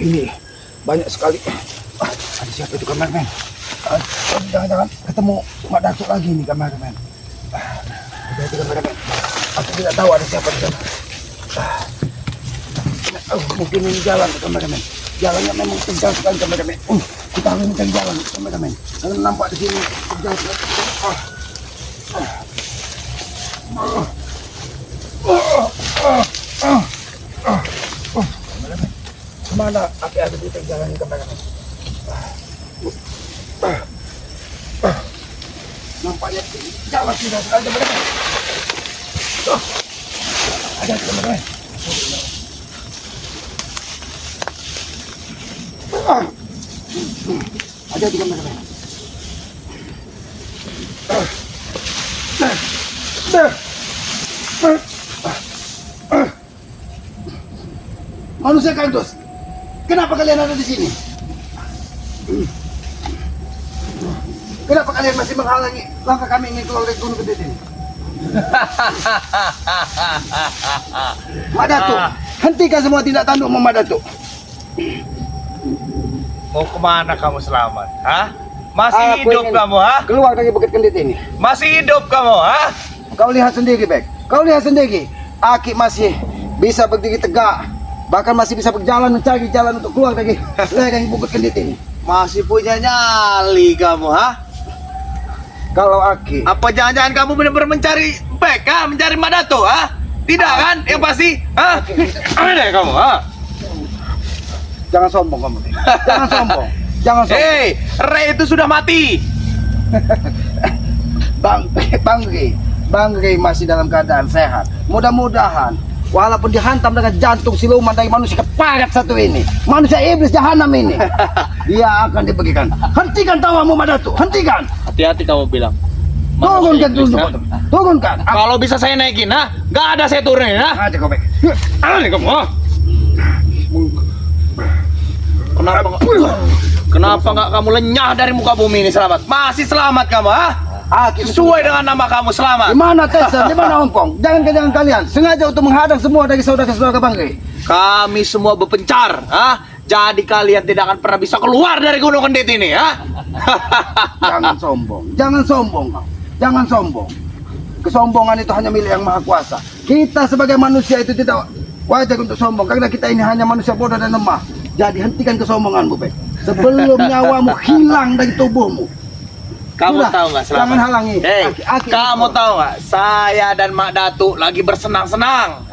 ini banyak sekali. Ada siapa itu kameramen? Jangan-jangan ketemu Mak Datuk lagi nih kameramen. Hati-hati kameramen. Aku tidak tahu ada siapa di sana. Mungkin ini jalan kameramen. Jalannya memang terjal sekali kameramen. Kita harus mencari jalan kameramen. Karena nampak di sini terjal sekali. Kemana api ada di tengah jalan kameramen? Nampaknya jalan tidak ada kameramen. Ada kameramen. Ada di kameramen. Manusia kardus, kenapa kalian ada di sini? Kenapa kalian masih menghalangi langkah kami ingin keluar dari Gunung Gede ini? Mak Datuk, hentikan semua tindak tandukmu, Mak Datuk. Mau kemana kamu selamat? Hah? Masih Aku hidup ingin kamu, ha? keluar dari Bukit Kendit ini. Masih hidup kamu, ha? Kau lihat sendiri, Bek. Kau lihat sendiri. Aki masih bisa berdiri tegak. Bahkan masih bisa berjalan mencari jalan untuk keluar dari lereng Bukit Kendit ini. Masih punya nyali kamu, ha? Kalau Aki, Apa jangan-jangan kamu benar-benar mencari Bek, ha? Mencari Mak Datuk, ha? Tidak kan? Yang pasti, ha? Ada kamu, ha? jangan sombong kamu. Bek. Jangan sombong. Jangan sombong. Hei, Ray itu sudah mati. Bang Rey masih dalam keadaan sehat. Mudah-mudahan walaupun dihantam dengan jantung siluman dari manusia keparat satu ini, manusia iblis jahanam ini, dia akan diberikan. Hentikan tawamu, Mak Datuk. Hentikan. Hati-hati kamu bilang. Turunkan dulu. Turunkan. Kalau bisa saya naikin, ha? Gak ada saya turunin, ha? Ada kau, Bek. Ada kamu, ha? Kenapa nggak kamu lenyah dari muka bumi ini selamat? Masih selamat kamu, ha? Aki Sesuai dengan nama kamu selamat. Di mana Tessa? Di mana Hongkong? Jangan kalian sengaja untuk menghadang semua dari saudara-saudara Bang Rey. Kami semua berpencar, ha? Jadi kalian tidak akan pernah bisa keluar dari Gunung Kendit ini, ha? Jangan sombong. Jangan sombong kau. Jangan sombong. Kesombongan itu hanya milik Yang Maha Kuasa. Kita sebagai manusia itu tidak wajar untuk sombong karena kita ini hanya manusia bodoh dan lemah. Jadi hentikan kesombonganmu, Bek. Sebelum nyawamu hilang dari tubuhmu. Kamu Sudah, tahu nggak selamat? jangan halangi. Hei, Aki, kamu tahu nggak? Saya dan Mak Datuk lagi bersenang-senang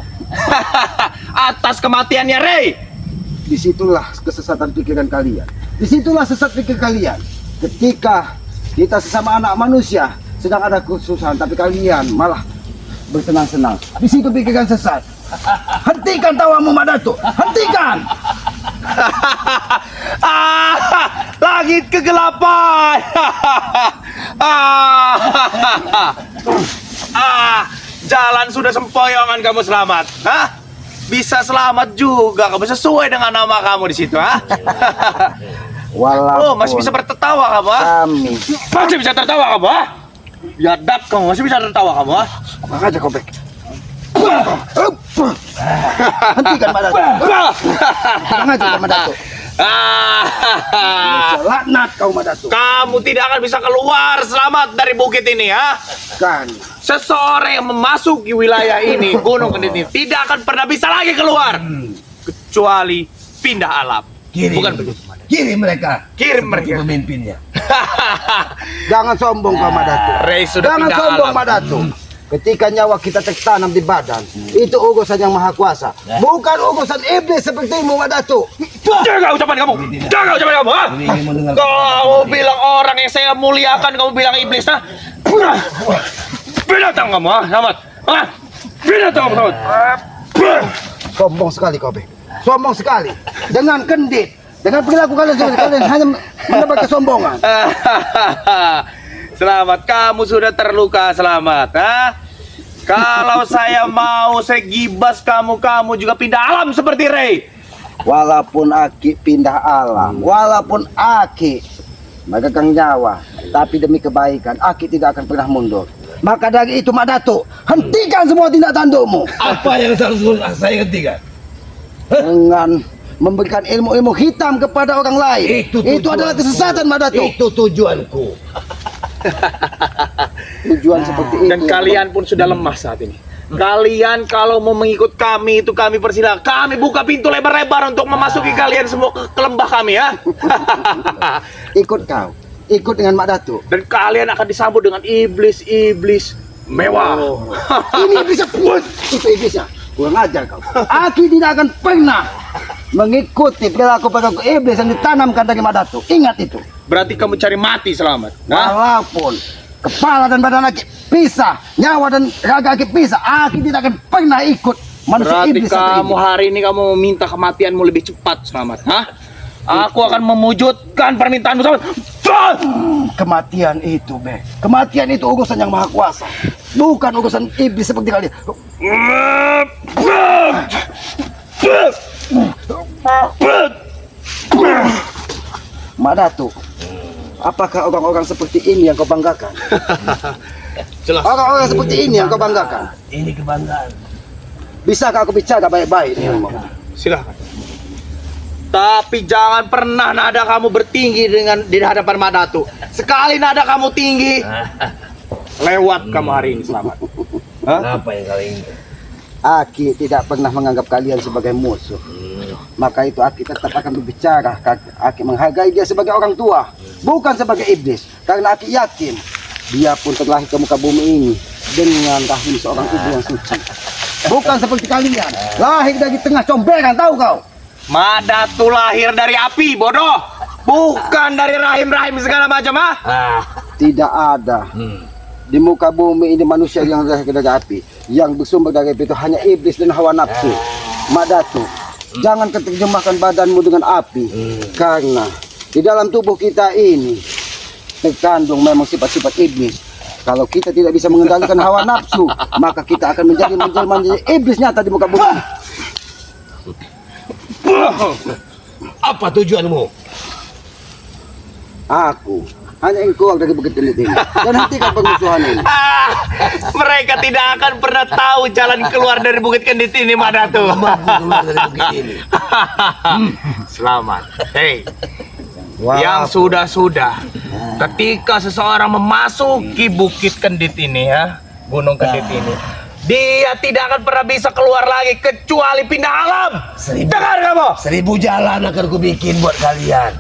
atas kematiannya Ray. Disitulah kesesatan pikiran kalian. Disitulah sesat pikir kalian. Ketika kita sesama anak manusia sedang ada kesusahan, tapi kalian malah bersenang-senang. Di situ pikiran sesat. Hentikan tawamu, Mak Datuk. Hentikan. Langit kegelapan. Jalan sudah sempoyongan kamu selamat. Hah? Bisa selamat juga kamu sesuai dengan nama kamu di situ, ha? Walaupun Oh, masih bisa bertertawa kamu, ha? kami. Masih bisa tertawa kamu, ha? Biadab kamu, masih bisa tertawa kamu, ha? Makanya kau, Bek. Hentikan, Mak Datuk. Sengaja, Mak Datuk. Laknat kau, Mak Datuk. Kamu tidak akan bisa keluar selamat dari bukit ini, ha? Kan. Seseorang yang memasuki wilayah ini, Gunung Kendit ini, tidak akan pernah bisa lagi keluar kecuali pindah alam. Bukan begitu? Kirim mereka. Kirim mereka. Pemimpinnya. Jangan sombong kau, Mak Datuk. Ray sudah Jangan pindah sombong, alam. Mak Datuk. Ketika nyawa kita tertanam di badan, itu urusan Yang Maha Kuasa, bukan urusan iblis sepertimu, Mak Datuk. Jaga ucapan kamu. Jaga ucapan kamu, ha? Kamu bilang orang yang saya muliakan, kamu bilang iblis, ha? Binatang kamu, ha? Selamat. Ha? Binatang kamu, selamat. Sombong sekali kau, Bek. Sombong sekali. Dengan Kendit, dengan perilaku kalian hanya mendapat kesombongan. Selamat, kamu sudah terluka, selamat, ha? Kalau saya mau saya gibas kamu juga pindah alam seperti Ray. Walaupun Aki pindah alam, walaupun Aki megang nyawa, tapi demi kebaikan Aki tidak akan pernah mundur. Maka dari itu, Mak Datuk, hentikan semua tindak tandukmu. Apa yang harus saya hentikan? Dengan memberikan ilmu-ilmu hitam kepada orang lain. Itu adalah kesesatan, Madatu. Itu tujuanku. Tujuan seperti itu. Dan kalian pun sudah lemah saat ini. Kalian kalau mau mengikut kami itu kami persilakan. Kami buka pintu lebar-lebar untuk memasuki kalian semua ke lembah kami ya. Ikut kau. Ikut dengan Madatu. Dan kalian akan disambut dengan iblis-iblis mewah. Ini iblis puas. Itu iblisnya. Kurang ajar kau. Aku tidak akan pernah mengikuti perilaku iblis yang ditanamkan dari Madatu. Ingat itu. Berarti kamu cari mati selamat. Walaupun kepala dan badan Aki pisah, nyawa dan raga Aki pisah, Aki tidak akan pernah ikut manusia Berarti iblis satu kamu ini. hari ini kamu meminta kematianmu lebih cepat selamat. Hah? Aku akan mewujudkan permintaanmu selamat. Kematian itu, kematian itu urusan yang maha kuasa, bukan urusan iblis seperti kalian. Madatu, apakah orang-orang seperti ini yang kau banggakan? Jelas. Orang-orang seperti ini yang kau banggakan? Ini kebanggaan. Bisakah aku bicara baik-baik? Silakan. Tapi jangan pernah nada kamu bertinggi di hadapan Madatu. Sekali nada kamu tinggi, lewat kamu hari ini selamat. Apa yang kalian ingin? Aki tidak pernah menganggap kalian sebagai musuh. Maka itu Aki tetap akan berbicara. Aki menghargai dia sebagai orang tua, bukan sebagai iblis. Karena Aki yakin dia pun terlahir ke muka bumi ini dengan rahim seorang ibu yang suci. Bukan seperti kalian, lahir dari tengah comberan, tahu kau? Madatu lahir dari api, bodoh. Bukan dari rahim-rahim segala macam, ah. Tidak ada di muka bumi ini manusia yang lahir dari api. Yang bersumber dari api itu hanya iblis dan hawa nafsu. Madatu, jangan keterjemahkan badanmu dengan api. Karena di dalam tubuh kita ini terkandung memang sifat-sifat iblis. Kalau kita tidak bisa mengendalikan hawa nafsu, maka kita akan menjadi iblis nyata di muka bumi. Apa tujuanmu? Aku hanya ingin keluar dari bukit ini dan hentikan permusuhan ini. Mereka tidak akan pernah tahu jalan keluar dari Bukit Kendit ini, Madatu. Keluar dari bukit ini. Selamat. Hei, Wah, yang sudah-sudah, ketika seseorang memasuki Bukit Kendit ini ya, Gunung Kendit ini, dia tidak akan pernah bisa keluar lagi kecuali pindah alam. Dengar kamu? 1000 jalan akan kubikin buat kalian.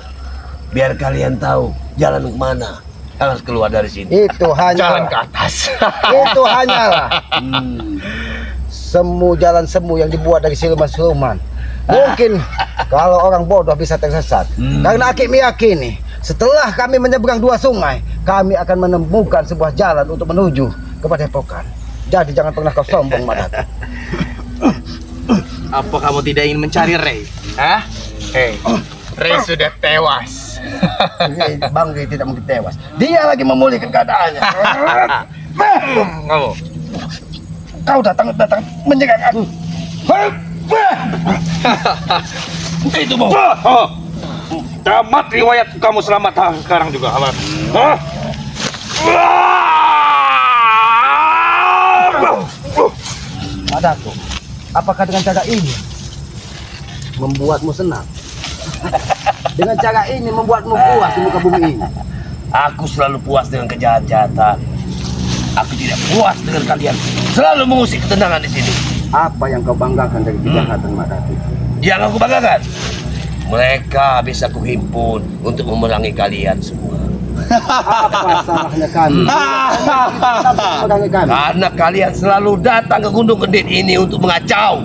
Biar kalian tahu jalan kemana. Harus keluar dari sini. itu hanya Jalan ke atas. itu hanyalah jalan semu yang dibuat dari siluman-siluman. Mungkin kalau orang bodoh bisa tersesat. Karena Aki meyakini setelah kami menyeberang 2 sungai, kami akan menemukan sebuah jalan untuk menuju kepada Epokan. Jadi jangan pernah kau sombong, Madatu. Apa kamu tidak ingin mencari Ray? Hah? Hei, Ray sudah tewas. Bang Ray tidak mungkin tewas. Dia lagi memulihkan keadaannya. Kamu. Kau datang menyerang aku. Itu mau. Tamat riwayat kamu selamat sekarang juga. Hah? Madatu, apakah dengan cara ini membuatmu senang? Dengan cara ini membuatmu puas di muka bumi ini? Aku selalu puas dengan kejahatan. Aku tidak puas dengan kalian selalu mengusik ketenangan di sini. Apa yang kau banggakan dari kejahatan, Madatu? Yang aku banggakan, mereka bisa kuhimpun untuk memerangi kalian semua. Apa salahnya kami? Memerangi kami. Karena kalian selalu datang ke Gunung Kendit ini untuk mengacau.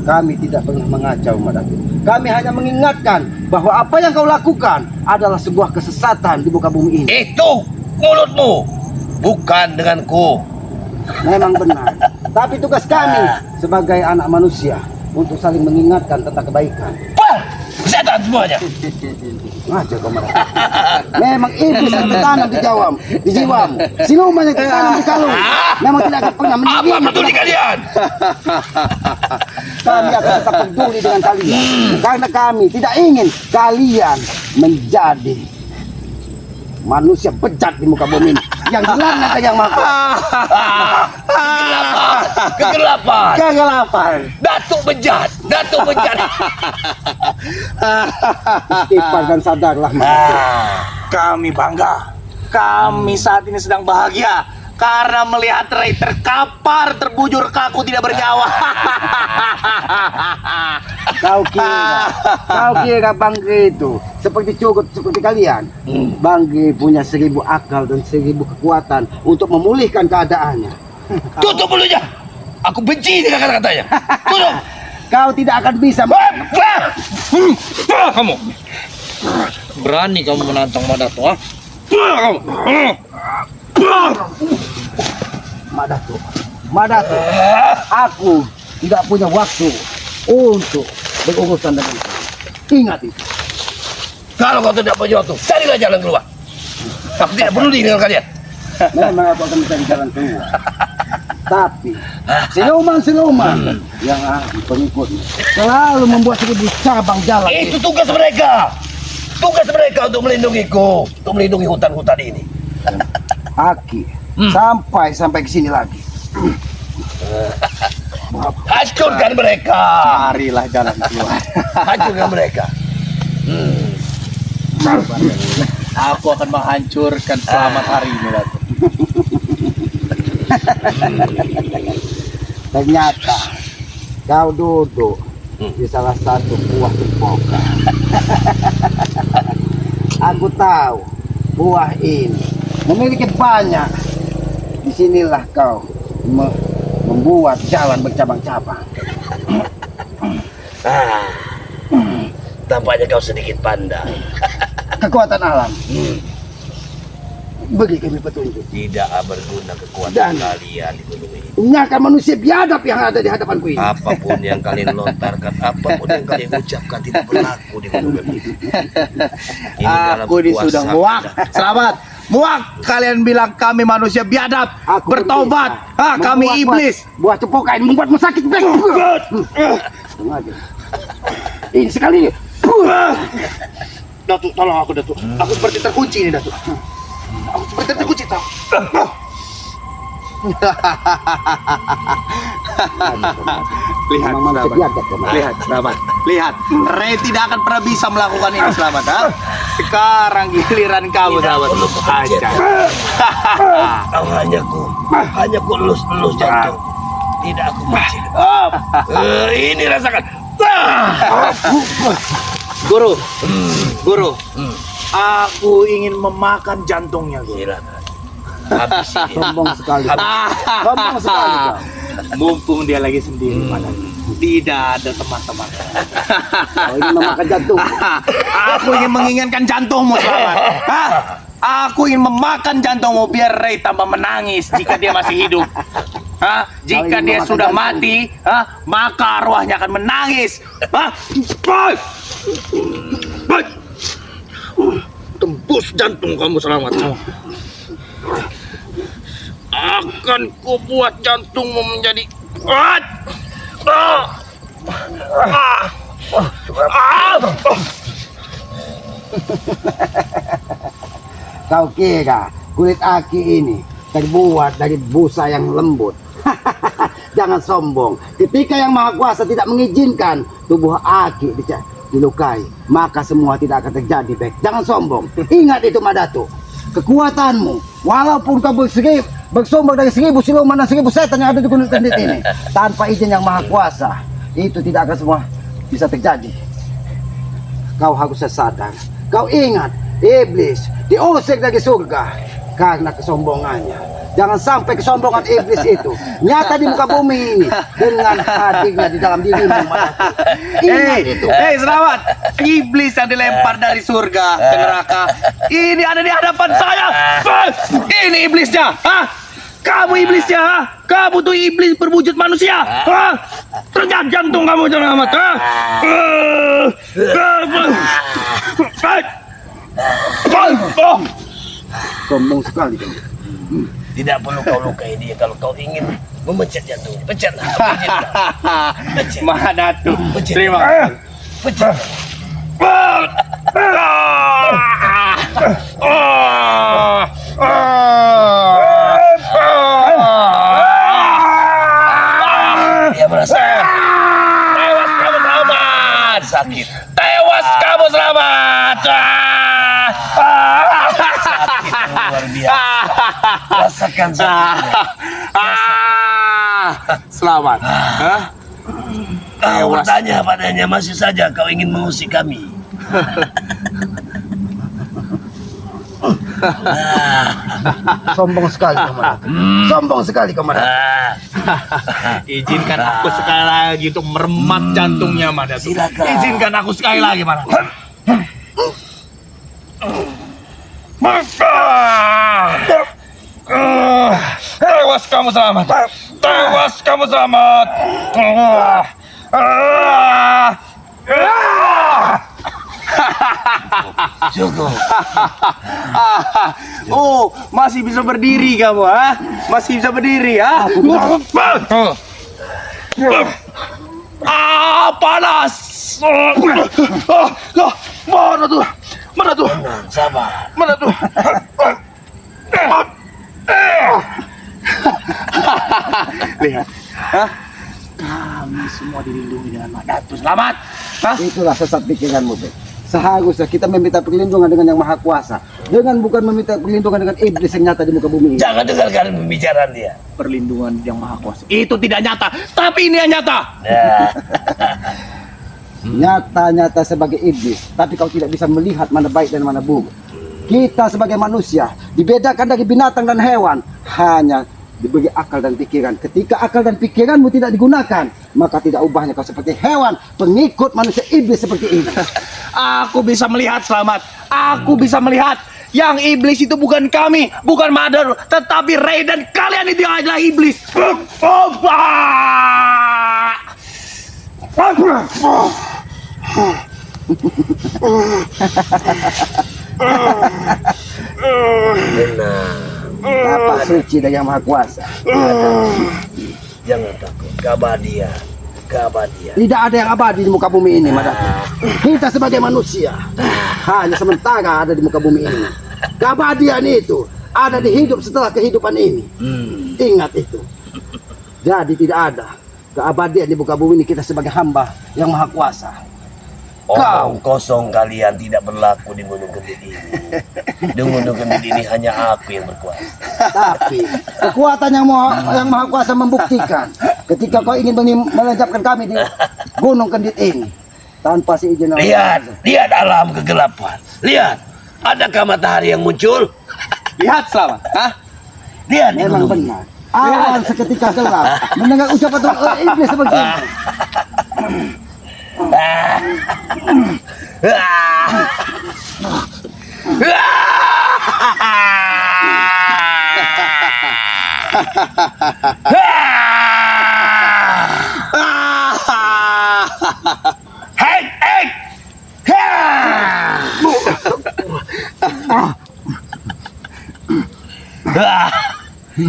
Kami tidak pernah mengacau, Madatu. Kami hanya mengingatkan bahwa apa yang kau lakukan adalah sebuah kesesatan di muka bumi ini. Itu mulutmu, bukan denganku. Memang benar. Tapi tugas kami sebagai anak manusia untuk saling mengingatkan tentang kebaikan. Wah, setan semuanya. Ngajar kau, Madatu. Memang iblis yang tertanam di jiwamu. Siluman yang tertanam di kalung. Memang tidak akan pernah Apa menerima. peduli kalian? Kami akan tetap peduli dengan kalian. Karena kami tidak ingin kalian menjadi manusia bejat di muka bumi ini. yang hilang atau yang makan? Kegelapan. Kegelapan. Datuk bejat. Datuk bejat. Istighfar dan sadarlah. Kami bangga. Kami saat ini sedang bahagia karena melihat Ray terkapar, terbujur kaku, tidak bernyawa. Kau kira Bangge itu seperti cukup seperti kalian. Bangge punya 1000 akal dan 1000 kekuatan untuk memulihkan keadaannya. Tutup mulutnya. Aku benci dengan kata-katanya. Tutup. Kau tidak akan bisa. Kamu. Berani kamu menantang Madato, ha? Madato, aku tidak punya waktu untuk berurusan dengan kau. Ingat itu. Kalau kau tidak punya waktu, carilah jalan keluar. Aku tidak peduli dengan kalian. Memang aku akan mencari jalan keluar. Tapi siluman-siluman yang pengikutnya selalu membuat 1000 cabang jalan. Itu tugas mereka. Tugas mereka untuk melindungiku, untuk melindungi hutan-hutan ini. Aki, sampai ke sini lagi. Hancurkan mereka. Carilah jalan keluar. Hancurkan mereka. Aku akan menghancurkan selamat hari ini, Datuk. Ternyata kau duduk di salah satu buah cempoka. Aku tahu buah ini memiliki banyak. Disinilah kau membuat jalan bercabang-cabang. Tampaknya kau sedikit pandai. Kekuatan alam. Bagi kami petunjuk. Tidak berguna kekuatan Dan- kalian di gunung ini. Nyakar manusia biadab yang ada di hadapanku ini. Apapun yang kalian lontarkan, apapun yang kalian ucapkan tidak berlaku di gunung ini. Ini dalam Aku ini kuasa sudah muak. kita. Selamat. Muak kalian bilang kami manusia biadab. Aku Bertobat. berbisa Kami membuat iblis. Buah cempoka ini membuatmu sakit. Sengaja. Ini sekali ini. Datuk, tolong aku, Datuk. Aku seperti terkunci ini, Datuk. Aku seperti terkunci, tahu. Lihat, Memang manusia Selamat. biadab, Selamat. Lihat, Selamat. Lihat. Ray tidak akan pernah bisa melakukan ini, Selamat. Ha? Sekarang giliran kamu, Tidak Selamat. perlu kebencian. Ajar. Kau hanya ku elus-elus jantung. Tidak aku benci. Ini rasakan. Guru, Guru, aku ingin memakan jantungnya, Guru. Silakan. Habis ini. Sombong sekali. Sombong sekali kau. Mumpung dia lagi sendiri, tidak ada teman-teman. Kau ini memakan jantung. Aku ingin menginginkan jantungmu, Selamat. Hah? Aku ingin memakan jantungmu biar Ray tambah menangis jika dia masih hidup. Hah? Jika ingin dia memakan sudah jantung. mati, maka arwahnya akan menangis. Hah? Boy! Boy! Tembus jantung kamu, Selamat. Akan kubuat jantungmu menjadi kuat. Kau kira kulit Aki ini terbuat dari busa yang lembut? Jangan sombong. Ketika yang Maha Kuasa tidak mengizinkan tubuh Aki dilukai, maka semua tidak akan terjadi, baik. Jangan sombong. Ingat itu, Madato. Kekuatanmu, walaupun kau bersumber dari 1000 siluman dan 1000 setan yang ada di Gunung Kendit ini, tanpa izin yang Maha Kuasa, itu tidak akan semua bisa terjadi. Kau harus sadar. Kau ingat, iblis diusir dari surga karena kesombongannya. Jangan sampai kesombongan iblis itu nyata di muka bumi ini dengan hadirnya di dalam dirimu, Madato. Ingat itu. Hei, Selamat. Iblis yang dilempar dari surga ke neraka. Ini ada di hadapan saya. Ini iblisnya. Hah? Kamu iblisnya. Hah? Kamu tuh iblis berwujud manusia. Hah? Tegak jantung kamu, Selamat. Hah? Sombong sekali kamu. Tidak perlu kau lukai dia kalau kau ingin memecat jantungnya. Pecatlah. Pecat. Madato. Pecat. Terima kasih. Pecat. Ah! sakit. Tewas kamu selamat. Sakit luar biasa. Rasakan sakitnya. Selamat. Hah? Kau bertanya padanya, masih saja kau ingin mengusik kami. Sombong sekali kau Madatu. Sombong sekali kau Madatu. Izinkan aku sekali lagi untuk meremat jantungnya, Madatu. Silakan. Izinkan aku sekali lagi, Madatu. Tewas kamu selamat. Tewas kamu selamat. Cukup. Oh, masih bisa berdiri kamu, ha? Masih bisa berdiri, ha? Panas. Mana tuh? Mana tuh? Tenang, sabar. Mana tuh? Lihat, hah? Kami semua dilindungi dengan Madatu. Selamat. Hah? Itulah sesat pikiranmu, Bek. Seharusnya kita meminta perlindungan dengan yang maha kuasa, dengan bukan meminta perlindungan dengan iblis yang nyata di muka bumi ini. Jangan dengarkan pembicaraan dia. Perlindungan yang maha kuasa itu tidak nyata, tapi ini yang nyata. Nah, Nyata-nyata sebagai iblis, tapi kau tidak bisa melihat mana baik dan mana buruk. Kita sebagai manusia dibedakan dari binatang dan hewan hanya diberi akal dan pikiran. Ketika akal dan pikiranmu tidak digunakan, maka tidak ubahnya kau seperti hewan pengikut manusia iblis seperti ini. Aku bisa melihat, Selamat. Aku bisa melihat. Yang iblis itu bukan kami, bukan Madar, tetapi Ray, dan kalian itu yang adalah iblis. tenang. Apa suci dari yang maha kuasa? Jangan takut. Keabadian. Keabadian. Tidak ada yang abadi di muka bumi ini, Madatu. Kita sebagai manusia hanya sementara ada di muka bumi ini. Keabadian itu ada di hidup setelah kehidupan ini. Ingat itu. Jadi tidak ada keabadian di muka bumi ini, kita sebagai hamba yang maha kuasa. Omong kosong kalian tidak berlaku di Gunung Kendit ini. Di Gunung Kendit ini hanya aku yang berkuasa. Tapi kekuatan yang maha kuasa membuktikan ketika kau ingin melenyapkan kami di Gunung Kendit ini tanpa si izin Allah. Lihat alam kegelapan. Lihat, adakah matahari yang muncul? Lihat, Selamat. Hah? Lihat di Memang gunung ini. benar. Awan seketika gelap mendengar ucapan iblis seperti ini. Hei, hei.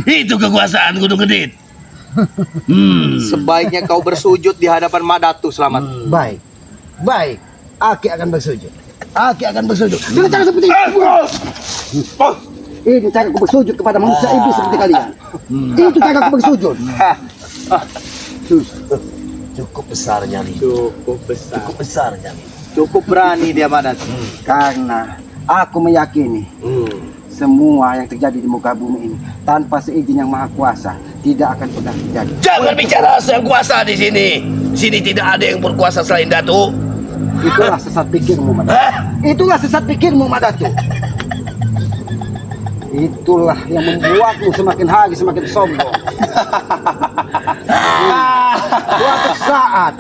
Itu kekuasaan Gunung Kendit. Sebaiknya kau bersujud di hadapan Madatu, Selamat. Baik, baik. Aki akan bersujud. Aki akan bersujud. Dengan cara seperti ini. Ini cara aku bersujud kepada manusia iblis seperti kalian. Itu cara aku bersujud. Cukup besar nyali. Cukup besar. Cukup besar nyali. Cukup berani dia, Madatu. Karena aku meyakini semua yang terjadi di muka bumi ini tanpa seizin yang maha kuasa tidak akan pernah terjadi. Jangan bicara yang kuasa di sini. Sini tidak ada yang berkuasa selain Datu. Itulah sesat pikirmu, Madatu. Hah? Itulah sesat pikirmu, Madatu. Itulah yang membuatmu semakin hari semakin sombong. Suatu saat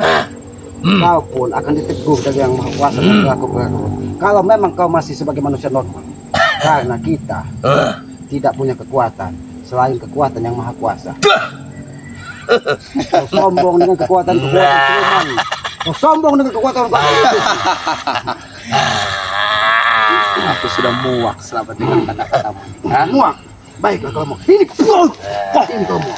kau pun akan ditegur dari yang maha kuasa dan pelaku-pelaku. Kalau memang kau masih sebagai manusia normal. Karena kita tidak punya kekuatan selain kekuatan yang maha kuasa. Kau sombong dengan kekuatan Sulaiman. Kau sombong dengan kekuatan Aku sudah muak, Selamat, dengan kata-katamu. muak. Baiklah kamu. Ini kamu.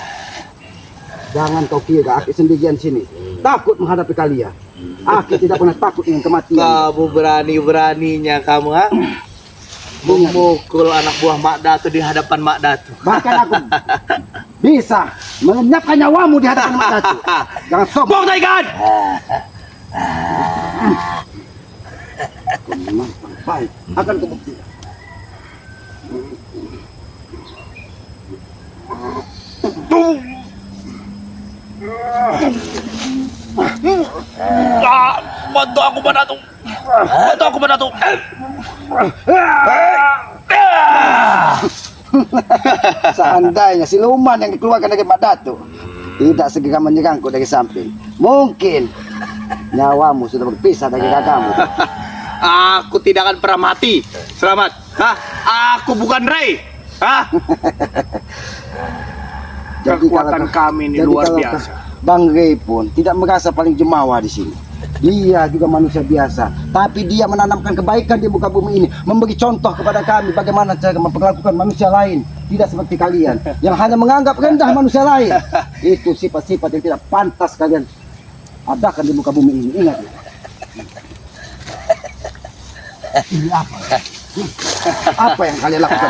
Jangan kau kira Aki sendirian sini takut menghadapi kalian. Aki tidak pernah takut dengan kematian. Kamu berani-beraninya kamu, ha? Memukul anak buah Mak Datu di hadapan Mak Datu. Bahkan aku bisa melenyapkan nyawamu di hadapan Mak Datu. Jangan sombong. Buktikan! Aku memang baik. Akan kubuktikan. Bantu aku Badatung. Bantu aku Badatung. Seandainya siluman yang dikeluarkan dari Pak Datu tidak segera menyerangku dari samping, mungkin nyawamu sudah berpisah dari kakakmu. Aku tidak akan pernah mati. Selamat. Hah? Aku bukan Ray. Hah? Kekuatan kami ini luar biasa. Bang Ray pun tidak merasa paling jemawa di sini. Dia juga manusia biasa, tapi dia menanamkan kebaikan di muka bumi ini, memberi contoh kepada kami bagaimana cara memperlakukan manusia lain, tidak seperti kalian yang hanya menganggap rendah manusia lain. Itu sifat-sifat yang tidak pantas kalian adakan di muka bumi ini. Ingat ya. Ini apa? Apa yang kalian lakukan?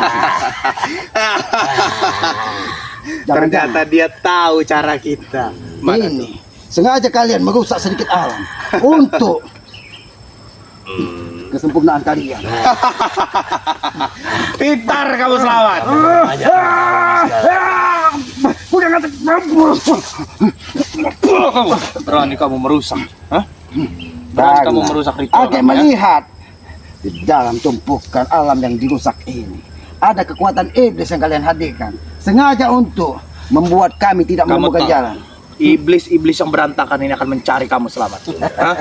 Ternyata dia tahu cara kita. Ini sengaja kalian merusak sedikit alam untuk kesempurnaan kalian. Pintar kamu Selamat. Berani kamu merusak. Hah? Berani kamu merusak ritual. Aku kami, ya? melihat di dalam tumpukan alam yang dirusak ini ada kekuatan iblis yang kalian hadirkan sengaja untuk membuat kami tidak Kamu menemukan tahu, jalan. Iblis-iblis yang berantakan ini akan mencari kamu Selamat. Hah?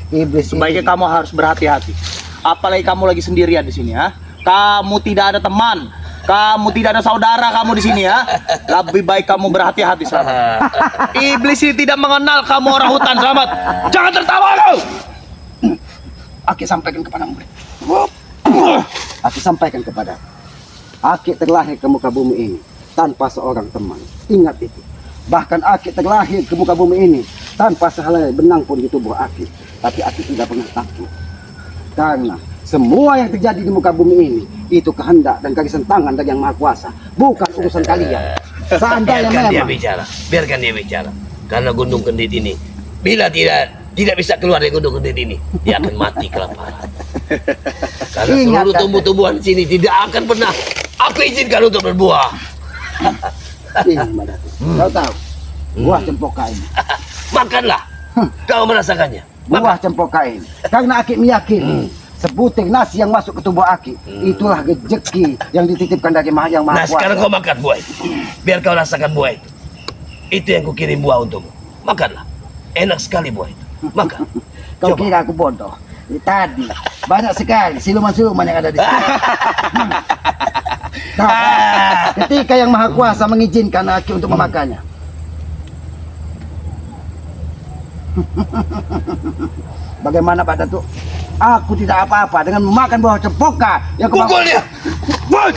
Iblis Sebaiknya ini. kamu harus berhati-hati. Apalagi kamu lagi sendirian di sini, ha? Kamu tidak ada teman, kamu tidak ada saudara kamu di sini, ya. Lebih baik kamu berhati-hati Selamat. Iblis ini tidak mengenal kamu orang hutan Selamat. Jangan tertawa kau. Aki sampaikan kepada murid. Aki sampaikan kepada. Aki terlahir ke muka bumi ini tanpa seorang teman. Ingat itu. Bahkan Aki terlahir ke muka bumi ini tanpa sehelai benang pun di tubuh Aki. Tapi Aki tidak pernah takut. Karena semua yang terjadi di muka bumi ini itu kehendak dan garisan tangan dari Yang Maha Kuasa, bukan urusan kalian. Seandainya Biarkan dia memang bicara. Biarkan dia bicara. Karena Gunung Kendit ini bila tidak bisa keluar dari Gunung Kendit ini, dia akan mati kelaparan. Karena Ingat, seluruh tumbuh-tumbuhan di sini tidak akan pernah aku izinkan untuk berbuah. ini Madatu. Kau tahu buah cempoka ini. Makanlah. Kau merasakannya. Buah cempoka ini. Karena Aki meyakini sebutir nasi yang masuk ke tubuh Aki itulah rezeki yang dititipkan dari Yang Maha Nah, Kuasa. sekarang kau makan buah itu. Biar kau rasakan buah itu. Itu yang kukirim buah untukmu. Makanlah. Enak sekali buah itu. Makan. Kau Coba. kira aku bodoh? Tadi banyak sekali siluman-siluman yang ada di sini. Nah, ketika Yang Maha Kuasa mengizinkan Aki untuk memakannya, bagaimana Pak Datuk? Aku tidak apa-apa dengan memakan buah cempoka yang kau Pukul dia. Buat.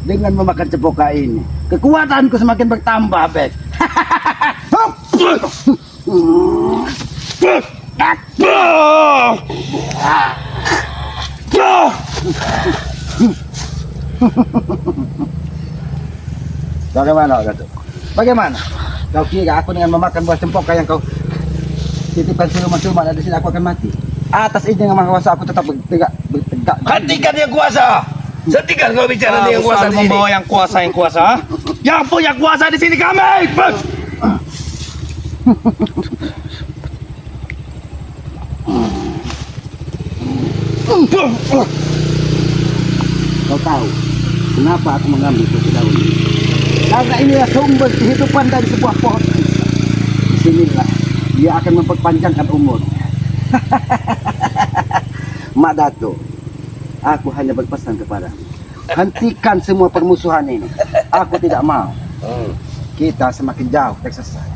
Dengan memakan cempoka ini, kekuatanku semakin bertambah, Bek. Bagaimana, Datuk? Bagaimana? Kau kira aku dengan memakan buah cempoka yang kau titipkan siluman-siluman ada di sini aku akan mati? Atas izin Yang Maha Kuasa aku tetap bertegak. Hentikan yang kuasa. Hentikan kau bicara dengan kuasa di sini. membawa yang kuasa, ha? Yang punya kuasa di sini kami. Kau tahu kenapa aku mengambil kursi daun ini? Karena inilah sumber kehidupan dari sebuah pohon. Disinilah dia akan memperpanjangkan umur. Mak Dato, aku hanya berpesan kepada hentikan semua permusuhan ini. Aku tidak mau kita semakin jauh tersesat.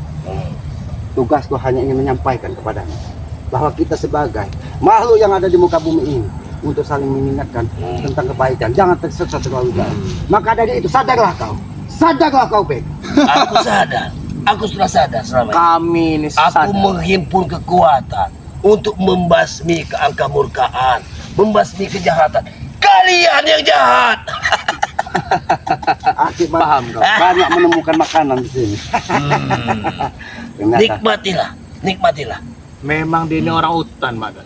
Tugasku hanya ingin menyampaikan kepadanya bahwa kita sebagai makhluk yang ada di muka bumi ini untuk saling mengingatkan tentang kebaikan, jangan tersesat terlalu jauh. Maka dari itu sadarlah kau, Bek. Aku sadar. Aku sudah sadar selama ini. Kami ini Aku sadar. menghimpun kekuatan untuk membasmi keangkamurkaan, membasmi kejahatan. Kalian yang jahat. Aku paham kau. Banyak menemukan makanan di sini. Ternyata. Nikmatilah, nikmatilah. Memang dia ini orang hutan, Madat.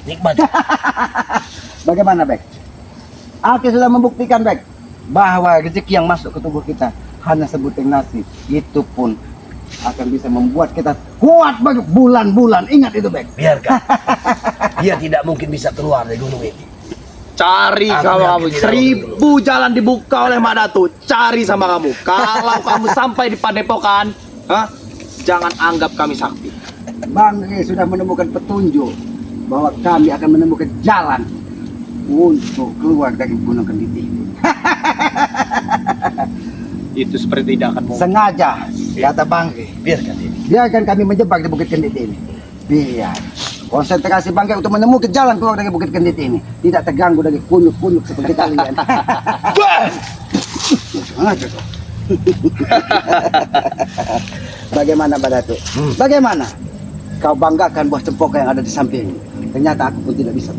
Nikmati. Bagaimana, Bek? Aku sudah membuktikan, Bek, bahwa rezeki yang masuk ke tubuh kita hanya sebutir nasi. Itu pun akan bisa membuat kita kuat bagi bulan-bulan. Ingat itu, Bek. Biarkan. Dia tidak mungkin bisa keluar dari gunung ini. Cari Aku kamu, yakin 1000 jalan dibuka oleh Mak Datu. Cari sama kamu. Kalau kamu sampai di padepokan, jangan anggap kami sakti. Bang sudah menemukan petunjuk bahwa kami akan menemukan jalan untuk keluar dari Gunung Kendit ini. Itu seperti tidak akan mungkin. Sengaja, kata Bangke. Biarkan dia. Biarkan kami menjebak di Bukit Kendit ini. Biar konsentrasi Bangke untuk menemukan jalan keluar dari Bukit Kendit ini tidak terganggu dari kunyuk-kunyuk seperti kalian. Sengaja kok. Bagaimana, Badatu? Bagaimana? Kau banggakan buah cempaka yang ada di samping. Ternyata aku pun tidak bisa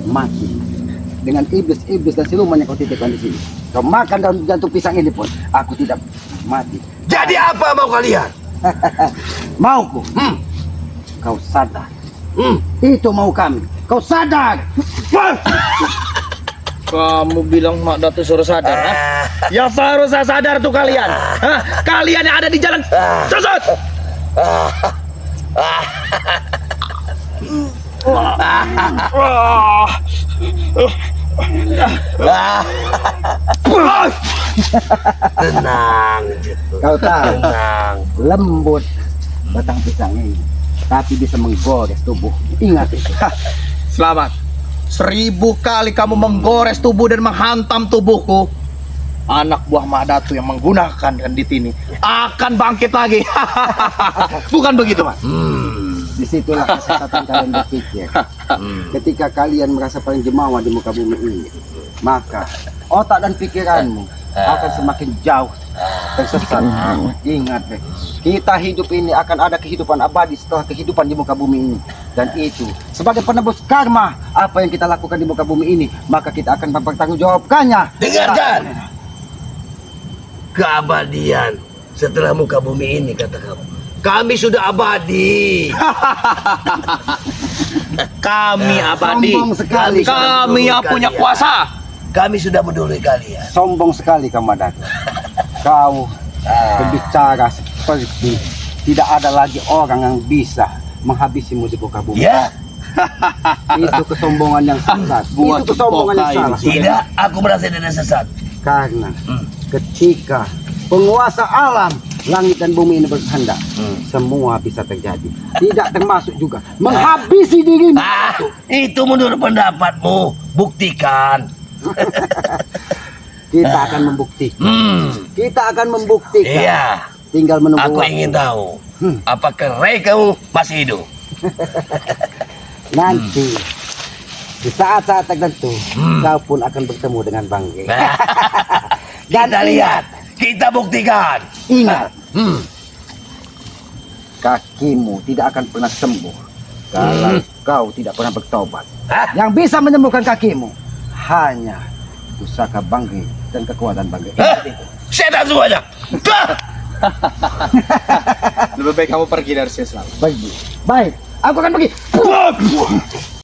mati. Dengan iblis-iblis dan siluman yang kau titipkan di sini. Kau makan daun jantung pisang ini pun aku tidak mati. Jadi apa mau kalian? Mauku. Kau sadar. Itu mau kami. Kau sadar. Kamu bilang Mak Datu suruh sadar, ha? Ya seharusnya sadar tuh kalian. Hah? Kalian yang ada di jalan sesat. Tenang, Jepun. Kau tahu Tenang. lembut batang pisang ini, tapi bisa menggores tubuh. Ingat itu. Selamat. 1000 kali kamu menggores tubuh dan menghantam tubuhku, anak buah Mak Datu yang menggunakan kendit ini akan bangkit lagi. Bukan begitu, Mas? Disitulah kesesatan kalian berpikir. Ketika kalian merasa paling jemawa di muka bumi ini, maka otak dan pikiranmu akan semakin jauh tersesat. Ingat, Bek, kita hidup ini akan ada kehidupan abadi setelah kehidupan di muka bumi ini. Dan itu sebagai penebus karma apa yang kita lakukan di muka bumi ini, maka kita akan mempertanggungjawabkannya. Dengarkan. Keabadian setelah muka bumi ini, kata kamu. Kami sudah abadi. Kami abadi. Sombong sekali. Kami yang punya kuasa. Kami sudah mendului kalian. Sombong sekali kamu, Datu. Kau berbicara seperti tidak ada lagi orang yang bisa menghabisimu di muka bumi. Ya, Itu kesombongan yang sesat. Buat Itu kesombongan yang cempaka salah. ini. tidak. Aku merasa tidak sesat. Karena ketika penguasa alam, langit dan bumi ini berkehendak, semua bisa terjadi. Tidak termasuk juga menghabisi dirimu. Itu menurut pendapatmu. Buktikan. Kita akan membuktikan. Kita akan membuktikan. Iya. Tinggal menunggu Aku waktu. ingin tahu. Apakah Ray kamu masih hidup? Nanti di saat-saat tertentu kau pun akan bertemu dengan Bangke. Kita lihat. Kita buktikan. Ingat, kakimu tidak akan pernah sembuh kalau kau tidak pernah bertobat. Hah? Yang bisa menyembuhkan kakimu hanya pusaka Bangke dan kekuatan Bangke. Hah? Setan semuanya. Lebih baik kamu pergi dari sini selamat. Pergi. Baik, aku akan pergi.